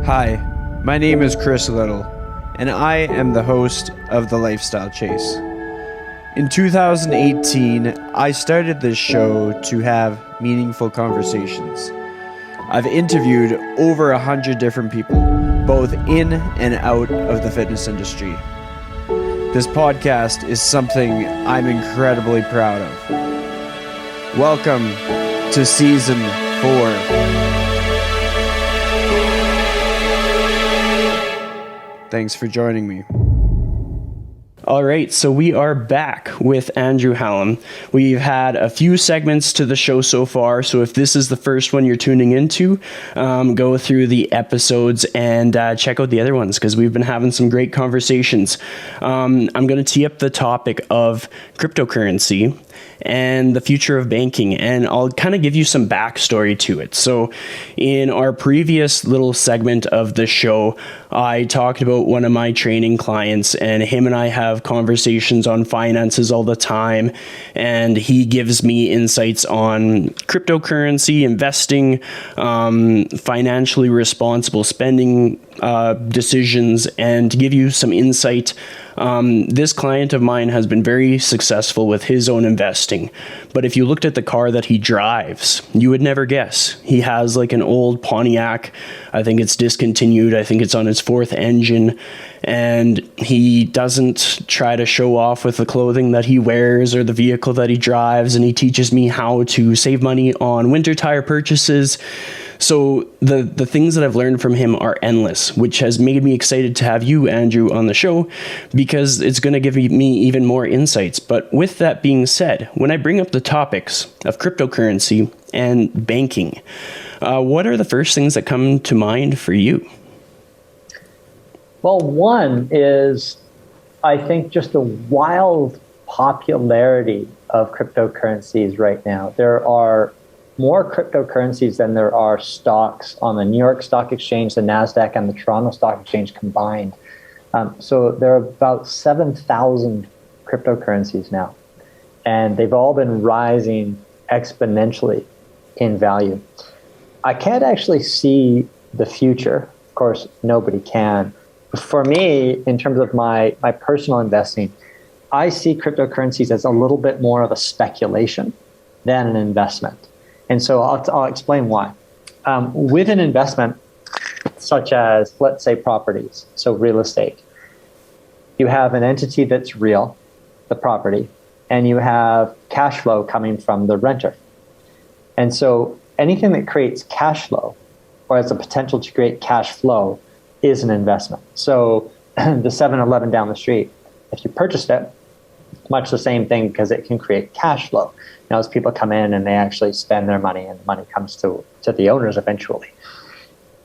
Hi, my name is Chris Little, and I am the host of The Lifestyle Chase. In 2018, I started this show to have meaningful conversations. I've interviewed over 100 different people, both in and out of the fitness industry. This podcast is something I'm incredibly proud of. Welcome to Season 4. Thanks for joining me. All right, so we are back with Andrew Hallam. We've had a few segments to the show so far, so if this is the first one you're tuning into, go through the episodes and check out the other ones, because we've been having some great conversations. I'm going to tee up the topic of cryptocurrency and the future of banking, and I'll kind of give you some backstory to it. So in our previous little segment of the show, I talked about one of my training clients, and him and I have conversations on finances all the time, and he gives me insights on cryptocurrency, investing, financially responsible spending decisions, and to give you some insight. This client of mine has been very successful with his own investing, but if you looked at the car that he drives, you would never guess. He has like an old Pontiac. I think it's discontinued. I think it's on its fourth engine, and he doesn't try to show off with the clothing that he wears or the vehicle that he drives, and he teaches me how to save money on winter tire purchases. So the things that I've learned from him are endless, which has made me excited to have you, Andrew, on the show, because it's going to give me even more insights. But with that being said, when I bring up the topics of cryptocurrency and banking, what are the first things that come to mind for you? Well, one is, I think, just the wild popularity of cryptocurrencies right now. There are more cryptocurrencies than there are stocks on the New York Stock Exchange, the NASDAQ, and the Toronto Stock Exchange combined. So there are about 7,000 cryptocurrencies now, and they've all been rising exponentially in value. I can't actually see the future. Of course, nobody can. For me, in terms of my personal investing, I see cryptocurrencies as a little bit more of a speculation than an investment. And so I'll explain why. With an investment, such as, let's say, properties, so real estate, you have an entity that's real, the property, and you have cash flow coming from the renter. And so anything that creates cash flow or has the potential to create cash flow is an investment. So the 7-Eleven down the street, if you purchased it, much the same thing, because it can create cash flow. Now, as people come in and they actually spend their money, and the money comes to the owners eventually.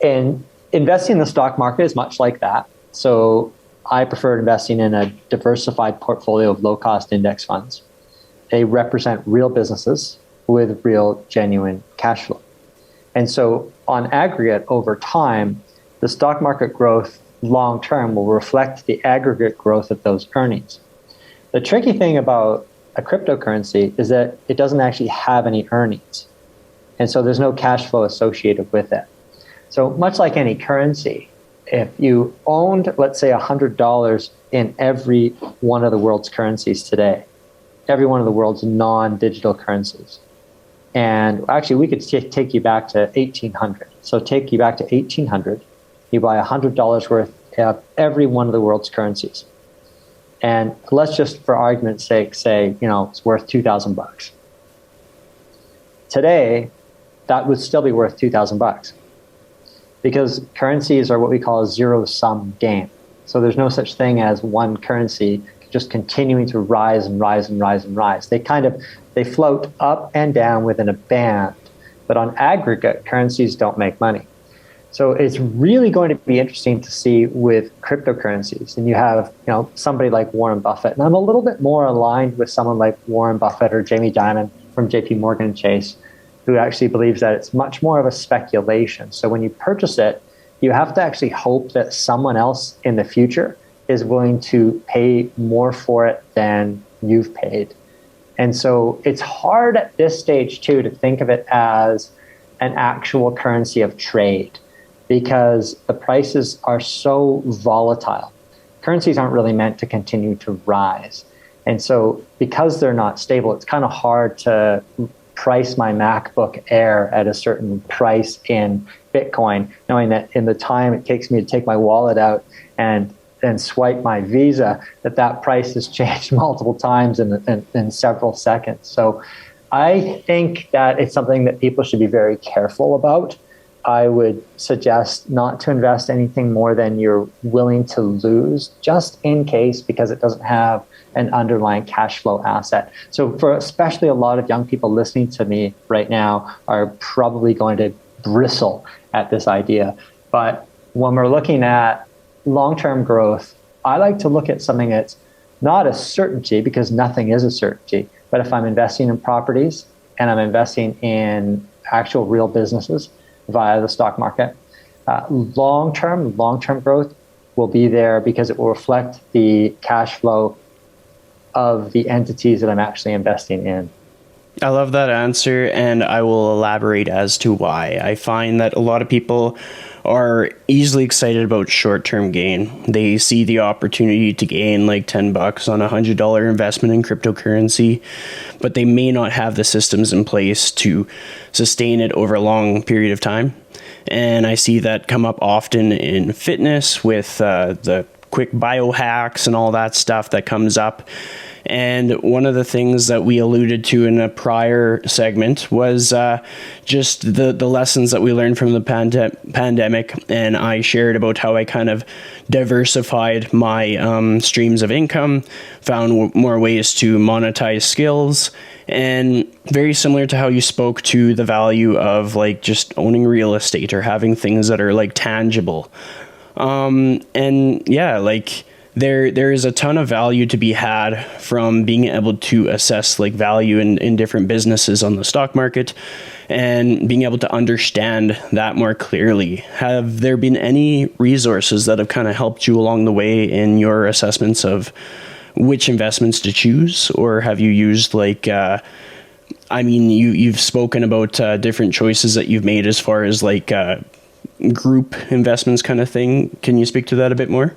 And investing in the stock market is much like that. So I prefer investing in a diversified portfolio of low-cost index funds. They represent real businesses with real, genuine cash flow. And so on aggregate, over time, the stock market growth long-term will reflect the aggregate growth of those earnings. The tricky thing about a cryptocurrency is that it doesn't actually have any earnings. And so there's no cash flow associated with it. So much like any currency, if you owned, let's say, $100 in every one of the world's currencies today, every one of the world's non-digital currencies, and actually we could take you back to 1800. So take you back to 1800, you buy $100 worth of every one of the world's currencies. And let's just, for argument's sake, say, it's worth $2,000. Today, that would still be worth $2,000, because currencies are what we call a zero-sum game. So there's no such thing as one currency just continuing to rise and rise and rise and rise. They float up and down within a band, but on aggregate, currencies don't make money. So it's really going to be interesting to see with cryptocurrencies. And you have, somebody like Warren Buffett, and I'm a little bit more aligned with someone like Warren Buffett or Jamie Dimon from JP Morgan Chase, who actually believes that it's much more of a speculation. So when you purchase it, you have to actually hope that someone else in the future is willing to pay more for it than you've paid. And so it's hard at this stage too to think of it as an actual currency of trade. because the prices are so volatile. Currencies aren't really meant to continue to rise. And so because they're not stable, it's kind of hard to price my MacBook Air at a certain price in Bitcoin, knowing that in the time it takes me to take my wallet out and swipe my Visa, that price has changed multiple times in several seconds. So I think that it's something that people should be very careful about. I would suggest not to invest anything more than you're willing to lose, just in case, because it doesn't have an underlying cash flow asset. So for especially a lot of young people listening to me right now are probably going to bristle at this idea. But when we're looking at long-term growth, I like to look at something that's not a certainty, because nothing is a certainty. But if I'm investing in properties and I'm investing in actual real businesses via the stock market, long-term growth will be there because it will reflect the cash flow of the entities that I'm actually investing in. I love that answer, and I will elaborate as to why. I find that a lot of people are easily excited about short-term gain. They see the opportunity to gain like $10 on a $100 investment in cryptocurrency, but they may not have the systems in place to sustain it over a long period of time. And I see that come up often in fitness with the quick biohacks and all that stuff that comes up. And one of the things that we alluded to in a prior segment was just the lessons that we learned from the pandemic. And I shared about how I kind of diversified my streams of income, found more ways to monetize skills, and very similar to how you spoke to the value of like just owning real estate or having things that are like tangible. And yeah, like there is a ton of value to be had from being able to assess like value in different businesses on the stock market and being able to understand that more clearly. Have there been any resources that have kind of helped you along the way in your assessments of which investments to choose? Or have you used like, you've spoken about different choices that you've made as far as like group investments kind of thing. Can you speak to that a bit more?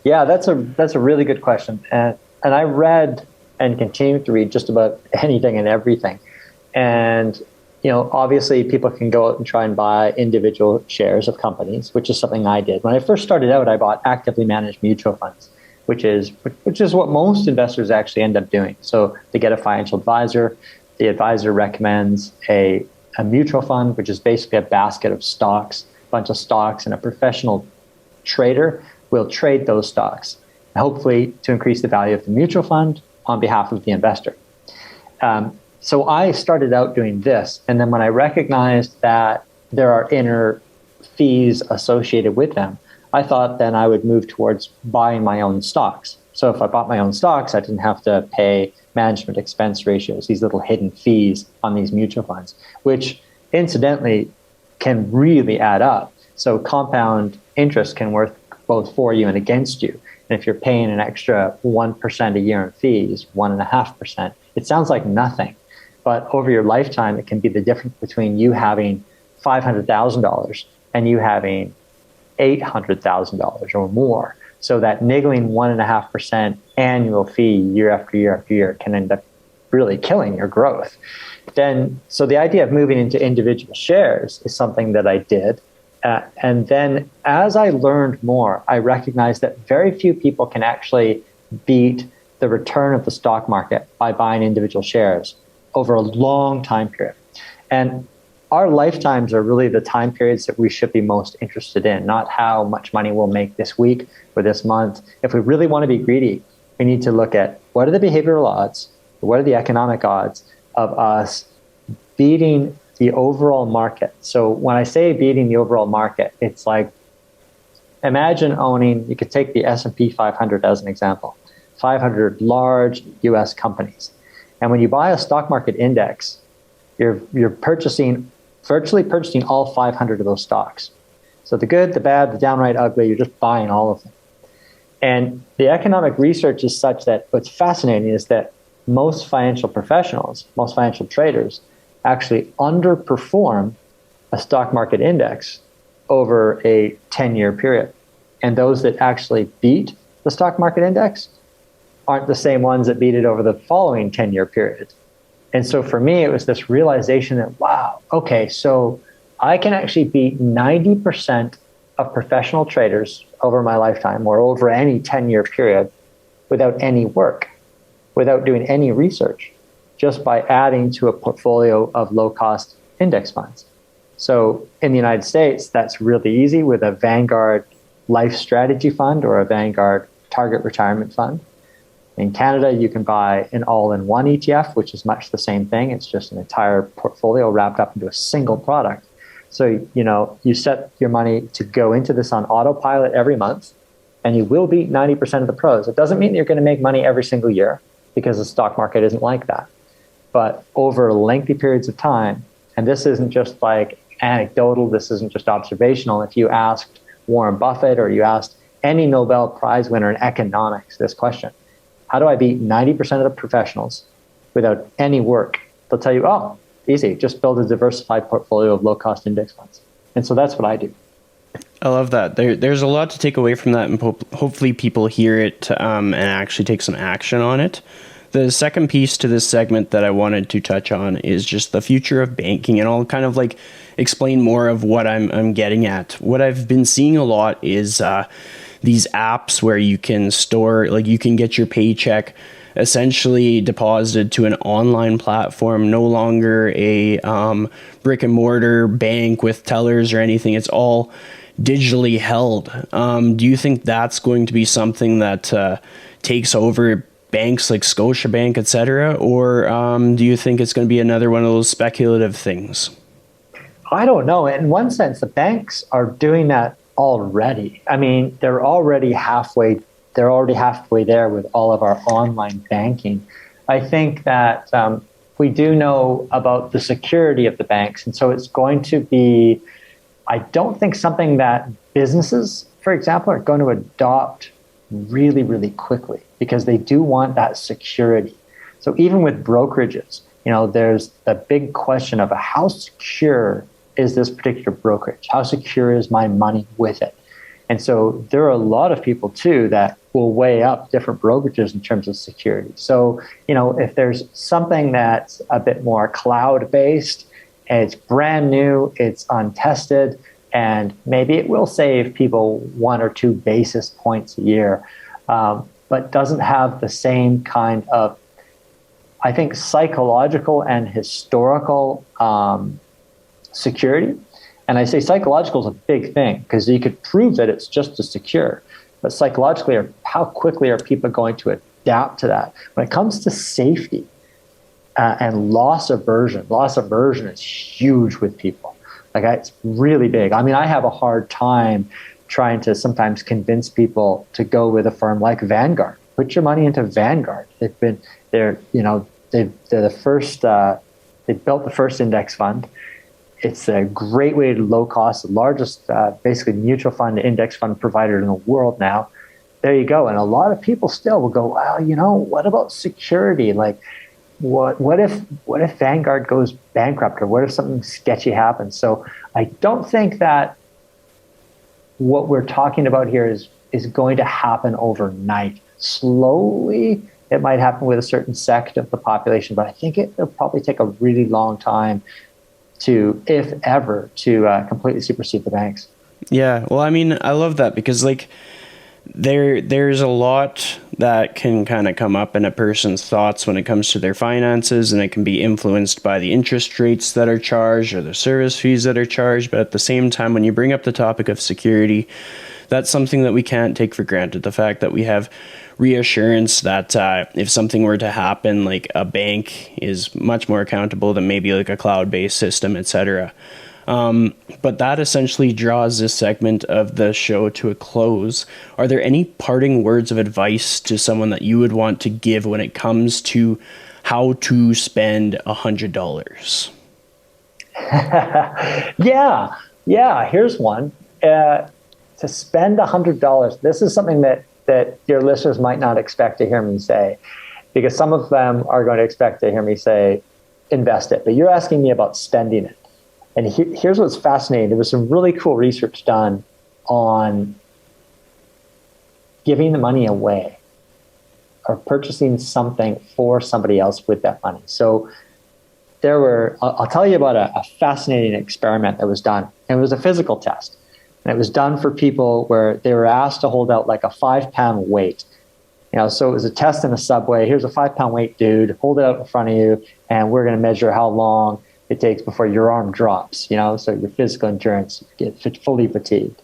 Yeah, that's a really good question. And I read and continue to read just about anything and everything. And, obviously people can go out and try and buy individual shares of companies, which is something I did. When I first started out, I bought actively managed mutual funds, which is what most investors actually end up doing. So they get a financial advisor. The advisor recommends a mutual fund, which is basically a basket of stocks, a bunch of stocks, and a professional trader will trade those stocks, hopefully to increase the value of the mutual fund on behalf of the investor. So I started out doing this, and then when I recognized that there are inner fees associated with them, I thought then I would move towards buying my own stocks. So if I bought my own stocks, I didn't have to pay management expense ratios, these little hidden fees on these mutual funds, which incidentally can really add up. So compound interest can work both for you and against you. And if you're paying an extra 1% a year in fees, 1.5%, it sounds like nothing. But over your lifetime, it can be the difference between you having $500,000 and you having $800,000 or more. So that niggling 1.5% annual fee year after year after year can end up really killing your growth. So the idea of moving into individual shares is something that I did. And then as I learned more, I recognized that very few people can actually beat the return of the stock market by buying individual shares over a long time period. And our lifetimes are really the time periods that we should be most interested in, not how much money we'll make this week or this month. If we really want to be greedy, we need to look at what are the behavioral odds, what are the economic odds of us beating the overall market. So when I say beating the overall market, it's like, imagine owning, you could take the S&P 500 as an example, 500 large US companies. And when you buy a stock market index, you're virtually purchasing all 500 of those stocks. So the good, the bad, the downright ugly, you're just buying all of them. And the economic research is such that what's fascinating is that most financial professionals, most financial traders, actually underperform a stock market index over a 10-year period. And those that actually beat the stock market index aren't the same ones that beat it over the following 10-year period. And so for me, it was this realization that, wow, okay, so I can actually beat 90% of professional traders over my lifetime or over any 10-year period without any work, without doing any research, just by adding to a portfolio of low-cost index funds. So in the United States, that's really easy with a Vanguard Life Strategy Fund or a Vanguard Target Retirement Fund. In Canada, you can buy an all-in-one ETF, which is much the same thing. It's just an entire portfolio wrapped up into a single product. So, you set your money to go into this on autopilot every month, and you will beat 90% of the pros. It doesn't mean that you're going to make money every single year, because the stock market isn't like that. But over lengthy periods of time, and this isn't just like anecdotal, this isn't just observational. If you asked Warren Buffett or you asked any Nobel Prize winner in economics this question, how do I beat 90% of the professionals without any work? They'll tell you, oh, easy, just build a diversified portfolio of low-cost index funds. And so that's what I do. I love that. There's a lot to take away from that, and hopefully people hear it and actually take some action on it. The second piece to this segment that I wanted to touch on is just the future of banking, and I'll kind of like explain more of what I'm getting at. What I've been seeing a lot is these apps where you can store, like you can get your paycheck essentially deposited to an online platform, no longer a brick and mortar bank with tellers or anything. It's all digitally held. Do you think that's going to be something that takes over banks like Scotiabank, etc., or do you think it's going to be another one of those speculative things? I don't know. In one sense, the banks are doing that already. I mean, they're already halfway there with all of our online banking. I think that we do know about the security of the banks. And so it's going to be, I don't think something that businesses, for example, are going to adopt really, really quickly, because they do want that security. So even with brokerages, there's the big question of how secure is this particular brokerage? How secure is my money with it? And so there are a lot of people too that will weigh up different brokerages in terms of security. So, if there's something that's a bit more cloud-based, and it's brand new, it's untested, and maybe it will save people 1 or 2 basis points a year, but doesn't have the same kind of, I think, psychological and historical security. And I say psychological is a big thing, because you could prove that it's just as secure. But psychologically, how quickly are people going to adapt to that? When it comes to safety and loss aversion is huge with people. It's really big. I mean, I have a hard time trying to sometimes convince people to go with a firm like Vanguard. Put your money into Vanguard. They're the first. They built the first index fund. It's a great way to low cost, the largest basically mutual fund index fund provider in the world now. There you go. And a lot of people still will go, well, what about security? Like, what if Vanguard goes bankrupt, or what if something sketchy happens? So I don't think that what we're talking about here is going to happen overnight. Slowly, it might happen with a certain sect of the population, but I think it'll probably take a really long time to, if ever, to completely supersede the banks. Yeah, well, I mean, I love that, because there's a lot that can kind of come up in a person's thoughts when it comes to their finances, and it can be influenced by the interest rates that are charged or the service fees that are charged. But at the same time, when you bring up the topic of security, that's something that we can't take for granted. The fact that we have reassurance that if something were to happen, like a bank is much more accountable than maybe like a cloud-based system, etc. But that essentially draws this segment of the show to a close. Are there any parting words of advice to someone that you would want to give when it comes to how to spend $100? Yeah. Here's one. To spend $100. This is something that your listeners might not expect to hear me say, because some of them are going to expect to hear me say, invest it. But you're asking me about spending it. And here's what's fascinating. There was some really cool research done on giving the money away or purchasing something for somebody else with that money. So I'll tell you about a fascinating experiment that was done. And it was a physical test. And it was done for people where they were asked to hold out like a 5-pound weight. So it was a test in a subway. Here's a 5-pound weight, dude. Hold it out in front of you, and we're going to measure how long it takes before your arm drops. So your physical endurance, you get fully fatigued.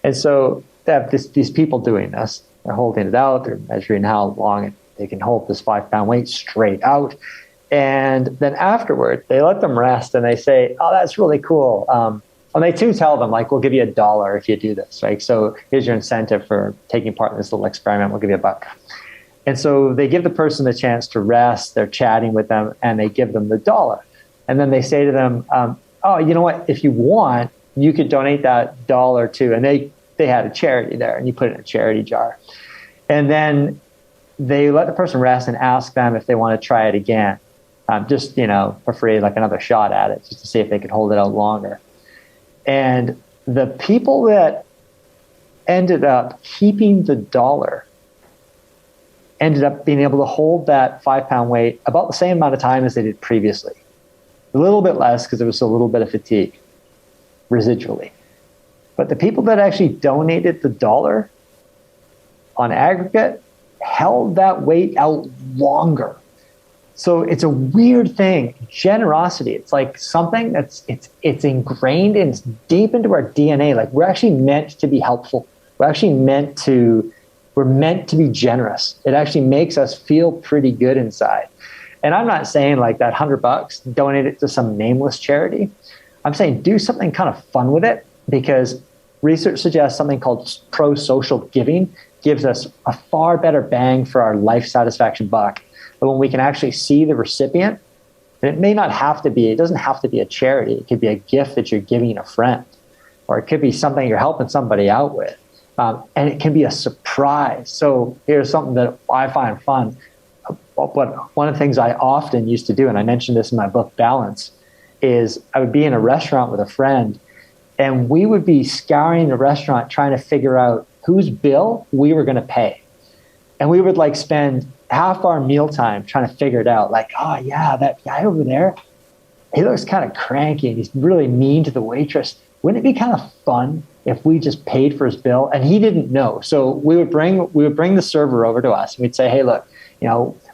And so they have these people doing this. They're holding it out. They're measuring how long they can hold this 5-pound weight straight out. And then afterward, they let them rest, and they say, "Oh, that's really cool." And they too tell them, like, "We'll give you $1 if you do this, right? So here's your incentive for taking part in this little experiment. We'll give you $1." And so they give the person the chance to rest. They're chatting with them, and they give them the $1. And then they say to them, "Oh, you know what? If you want, you could donate that $1 too." And they had a charity there, and you put it in a charity jar. And then they let the person rest and ask them if they want to try it again, just for free, like another shot at it, just to see if they could hold it out longer. And the people that ended up keeping the $1 ended up being able to hold that 5-pound weight about the same amount of time as they did previously. A little bit less because there was a little bit of fatigue residually. But the people that actually donated the $1 on aggregate held that weight out longer. So it's a weird thing. Generosity, it's like something it's ingrained and it's deep into our DNA. Like, we're actually meant to be helpful. We're meant to be generous. It actually makes us feel pretty good inside. And I'm not saying like that $100, donate it to some nameless charity. I'm saying do something kind of fun with it, because research suggests something called pro-social giving gives us a far better bang for our life satisfaction buck. But when we can actually see the recipient, and it doesn't have to be a charity. It could be a gift that you're giving a friend, or it could be something you're helping somebody out with. And it can be a surprise. So here's something that I find fun. One of the things I often used to do, and I mentioned this in my book, Balance, is I would be in a restaurant with a friend, and we would be scouring the restaurant trying to figure out whose bill we were going to pay. And we would like spend half our mealtime trying to figure it out. Like, "Oh yeah, that guy over there, he looks kind of cranky and he's really mean to the waitress. Wouldn't it be kind of fun if we just paid for his bill?" And he didn't know. So we would bring the server over to us, and we'd say, "Hey, look,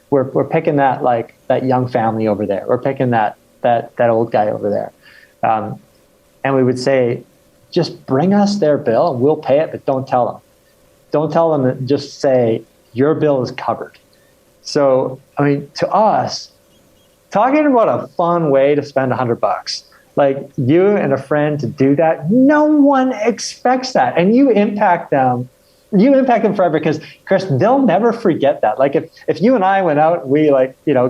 we're picking that young family over there. We're picking that old guy over there." And we would say, "Just bring us their bill and we'll pay it, but don't tell them. Don't tell them that, just say your bill is covered." So, I mean, to us, talking about a fun way to spend $100, like you and a friend to do that, no one expects that. And you impact them forever, because Chris, they'll never forget that. Like if you and I went out and we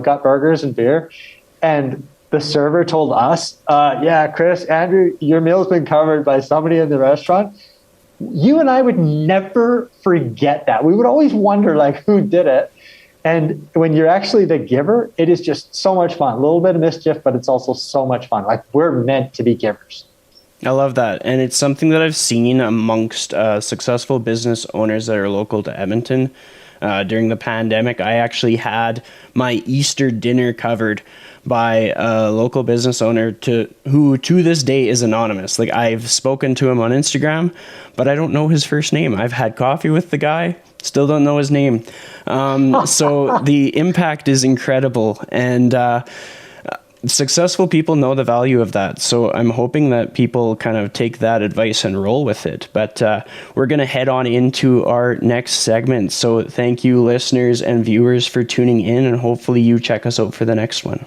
got burgers and beer, and the server told us, "Yeah, Chris, Andrew, your meal's been covered by somebody in the restaurant," you and I would never forget that. We would always wonder who did it. And when you're actually the giver, it is just so much fun. A little bit of mischief, but it's also so much fun. Like, we're meant to be givers. I love that. And it's something that I've seen amongst successful business owners that are local to Edmonton. During the pandemic, I actually had my Easter dinner covered by a local business owner who to this day is anonymous. Like, I've spoken to him on Instagram, but I don't know his first name. I've had coffee with the guy, still don't know his name. So the impact is incredible. And successful people know the value of that. So I'm hoping that people kind of take that advice and roll with it. But we're going to head on into our next segment. So thank you, listeners and viewers, for tuning in, and hopefully you check us out for the next one.